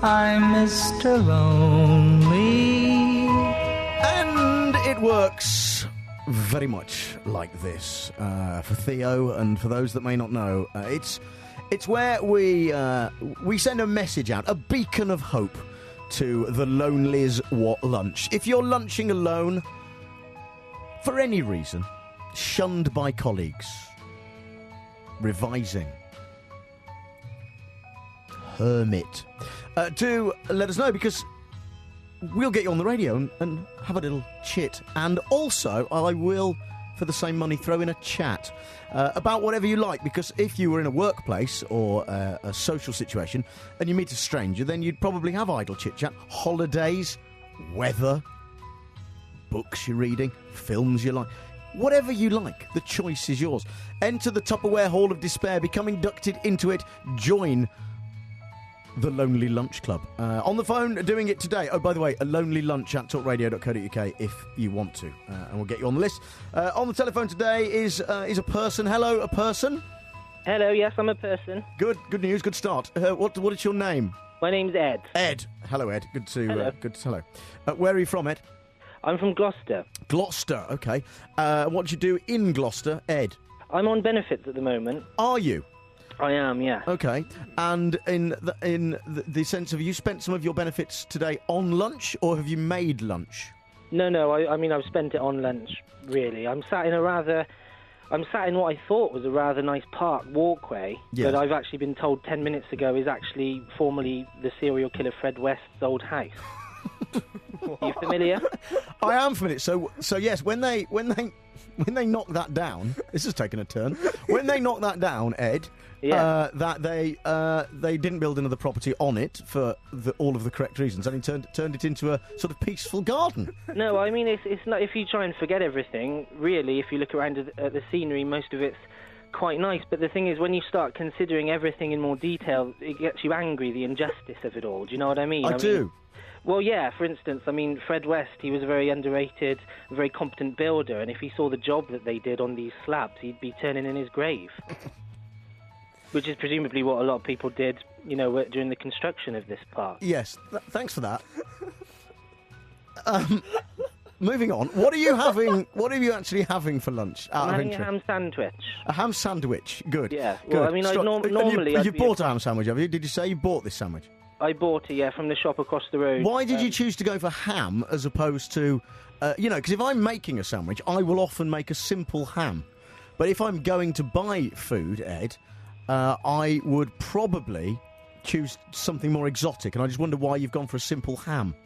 I'm Mr. Lonely. And it works very much like this for Theo and for those that may not know. It's where we send a message out, a beacon of hope to the lonelies what lunch. If you're lunching alone, for any reason, shunned by colleagues, revising, hermit, do let us know, because we'll get you on the radio and have a little chit. And also, I will, for the same money, throw in a chat about whatever you like, because if you were in a workplace or a social situation and you meet a stranger, then you'd probably have idle chit-chat, holidays, weather, books you're reading, films you like. Whatever you like, the choice is yours. Enter the Tupperware Hall of Despair, become inducted into it, join the Lonely Lunch Club. On the phone, doing it today. Oh, by the way, a lonely lunch at talkradio.co.uk if you want to, and we'll get you on the list. On the telephone today is a person. Hello, a person. Hello, yes, I'm a person. Good news, good start. What is your name? My name's Ed. Ed. Hello, Ed. Hello. Hello. Where are you from, Ed? I'm from Gloucester. Gloucester, okay. What do you do in Gloucester, Ed? I'm on benefits at the moment. Are you? I am, yeah. Okay. And in the sense of, you spent some of your benefits today on lunch, or have you made lunch? No, I mean, I've spent it on lunch, really. I'm sat in what I thought was a rather nice park walkway, yes. But I've actually been told 10 minutes ago is actually formerly the serial killer Fred West's old house. Are you familiar? I am familiar. So yes, when they knock that down, this has taken a turn. When they knock that down, Ed, yeah. That they didn't build another property on it for all of the correct reasons, and he turned it into a sort of peaceful garden. No, I mean it's not. If you try and forget everything, really, if you look around at the scenery, most of it's quite nice. But the thing is, when you start considering everything in more detail, it gets you angry. The injustice of it all. Do you know what I mean? I do. Mean, well, yeah, for instance, I mean, Fred West, he was a very underrated, very competent builder, and if he saw the job that they did on these slabs, he'd be turning in his grave. Which is presumably what a lot of people did, during the construction of this park. Yes, thanks for that. Moving on, what are you having? What are you actually having for lunch? I'm having a ham sandwich. A ham sandwich, good. Yeah, good. Well, I mean, normally... You bought a ham sandwich, have you? Did you say you bought this sandwich? I bought it, yeah, from the shop across the road. Why did you choose to go for ham as opposed to... because if I'm making a sandwich, I will often make a simple ham. But if I'm going to buy food, Ed, I would probably choose something more exotic, and I just wonder why you've gone for a simple ham.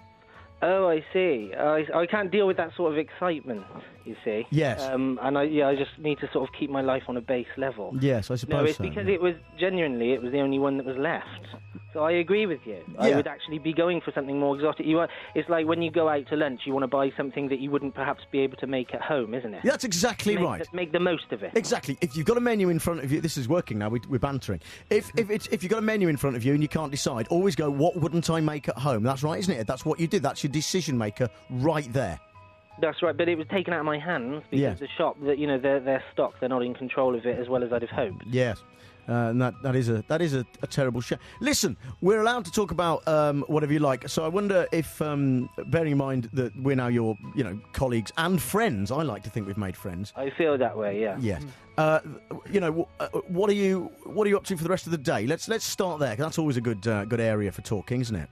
Oh, I see. I can't deal with that sort of excitement, you see. Yes. I just need to sort of keep my life on a base level. Yes, I suppose so. No, it's because it was the only one that was left. So I agree with you. Yeah. I would actually be going for something more exotic. It's like when you go out to lunch, you want to buy something that you wouldn't perhaps be able to make at home, isn't it? That's exactly right. Make the most of it. Exactly. If you've got a menu in front of you, this is working now. We're bantering. If you've got a menu in front of you and you can't decide, always go, what wouldn't I make at home? That's right, isn't it? That's what you did. That's your decision maker right there. That's right, but it was taken out of my hands because the shop, their stock, they're not in control of it as well as I'd have hoped. Yes. And that is a terrible shame. Listen, we're allowed to talk about whatever you like. So I wonder if, bearing in mind that we're now your colleagues and friends, I like to think we've made friends. I feel that way, yeah. Yes. What are you up to for the rest of the day? Let's start there, 'cause that's always a good area for talking, isn't it?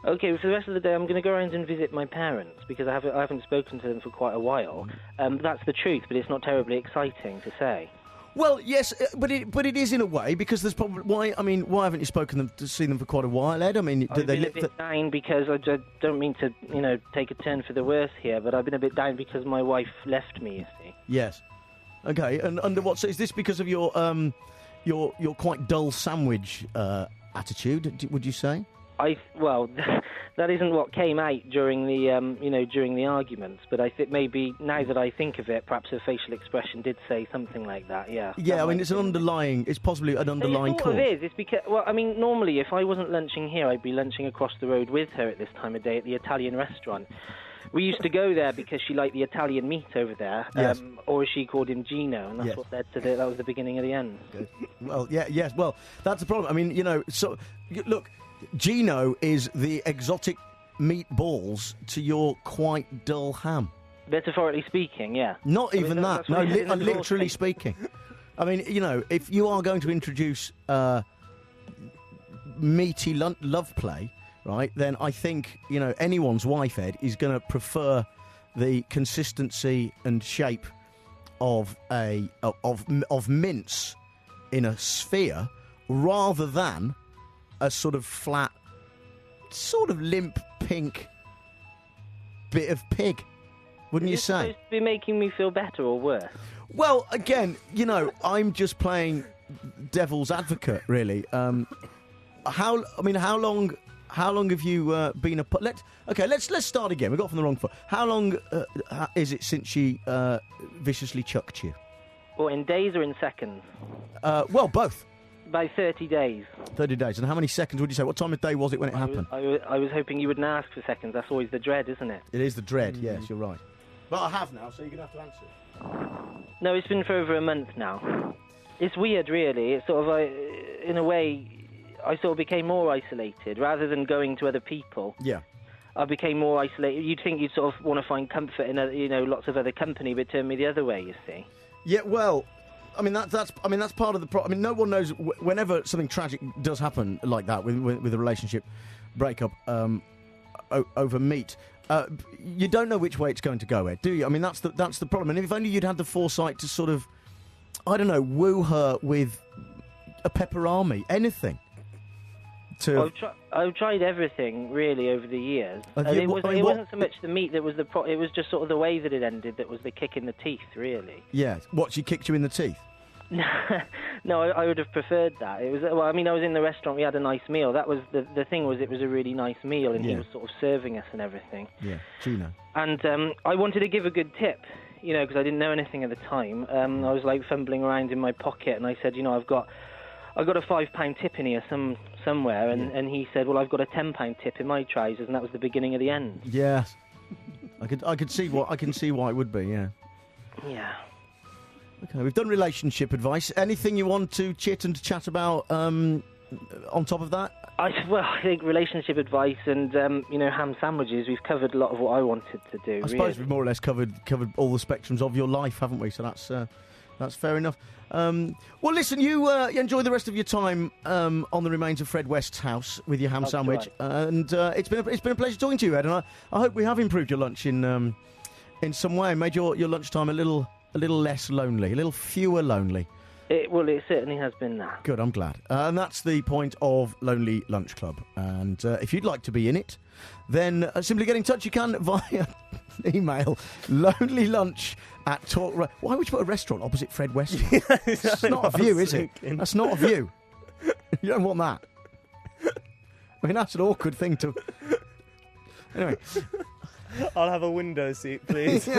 Okay, for the rest of the day, I'm going to go around and visit my parents because I haven't spoken to them for quite a while. That's the truth, but it's not terribly exciting to say. Well, yes, but it is in a way, because there's probably why haven't you seen them for quite a while, Ed? I mean, I've been a bit down because I don't mean to take a turn for the worse here, but I've been a bit down because my wife left me. You see. Yes. Okay, and under what? So is this because of your quite dull sandwich attitude? Would you say? That isn't what came out during the arguments, but I think maybe now that I think of it, perhaps her facial expression did say something like that. Yeah. Yeah, I mean, it's possibly an underlying cause. It is. It's because, normally if I wasn't lunching here, I'd be lunching across the road with her at this time of day at the Italian restaurant. We used to go there because she liked the Italian meat over there, yes. Or as she called him, Gino, and that's what led to that was the beginning of the end. Well, yes. Well, that's the problem. I mean, so look. Gino is the exotic meatballs to your quite dull ham. Metaphorically speaking, yeah. Not even that. that's No, what it is in the literally thing. speaking. I mean, if you are going to introduce meaty love play, right, then I think, anyone's wife, Ed, is going to prefer the consistency and shape of of mince in a sphere rather than a sort of flat, sort of limp pink bit of pig. Wouldn't you Is it say? supposed to be making me feel better or worse? Well, again, I'm just playing devil's advocate, really. How long have you been a? Let's start again. We got from the wrong foot. How long is it since she viciously chucked you? Or in days or in seconds? Well, both. By 30 days. 30 days. And how many seconds would you say? What time of day was it when it happened? I was hoping you wouldn't ask for seconds. That's always the dread, isn't it? It is the dread. Yes, you're right. But I have now, so you're going to have to answer. No, it's been for over a month now. It's weird, really. It's sort of, in a way, I sort of became more isolated. Rather than going to other people, Yeah. I became more isolated. You'd think you'd sort of want to find comfort in, lots of other company, but it turned me the other way, you see. Yeah, well, that's part of the problem. No one knows whenever something tragic does happen like that with a relationship breakup over meat. You don't know which way it's going to go, Ed, do you? That's the problem. And if only you'd had the foresight to sort of, I don't know, woo her with a pepperami, anything. I've tried everything really over the years. It wasn't so much the meat that was it was just sort of the way that it ended that was the kick in the teeth, really. Yeah. What, she kicked you in the teeth? No, I would have preferred that. It was I was in the restaurant. We had a nice meal. That was the thing. Was it was a really nice meal, and he was sort of serving us and everything. Yeah, Gino. And I wanted to give a good tip, because I didn't know anything at the time. I was like fumbling around in my pocket, and I said, I've got a £5 tip in here somewhere, and he said, well, I've got a £10 tip in my trousers, and that was the beginning of the end. Yes, I can see why it would be. Yeah. Yeah. Okay, we've done relationship advice. Anything you want to chit and chat about on top of that? I think relationship advice and ham sandwiches. We've covered a lot of what I wanted to do. I suppose we've more or less covered all the spectrums of your life, haven't we? So that's fair enough. Well, listen, you enjoy the rest of your time on the remains of Fred West's house with your ham sandwich, and it's been a pleasure talking to you, Ed. And I hope we have improved your lunch in some way, made your lunchtime a little less lonely, a little fewer lonely. It certainly has been that. Good, I'm glad. And that's the point of Lonely Lunch Club. And if you'd like to be in it, then simply get in touch. You can via email lonelylunch@talkradio. Why would you put a restaurant opposite Fred West? It's not a view, is it? That's not a view. You don't want that. That's an awkward thing to... Anyway. I'll have a window seat, please.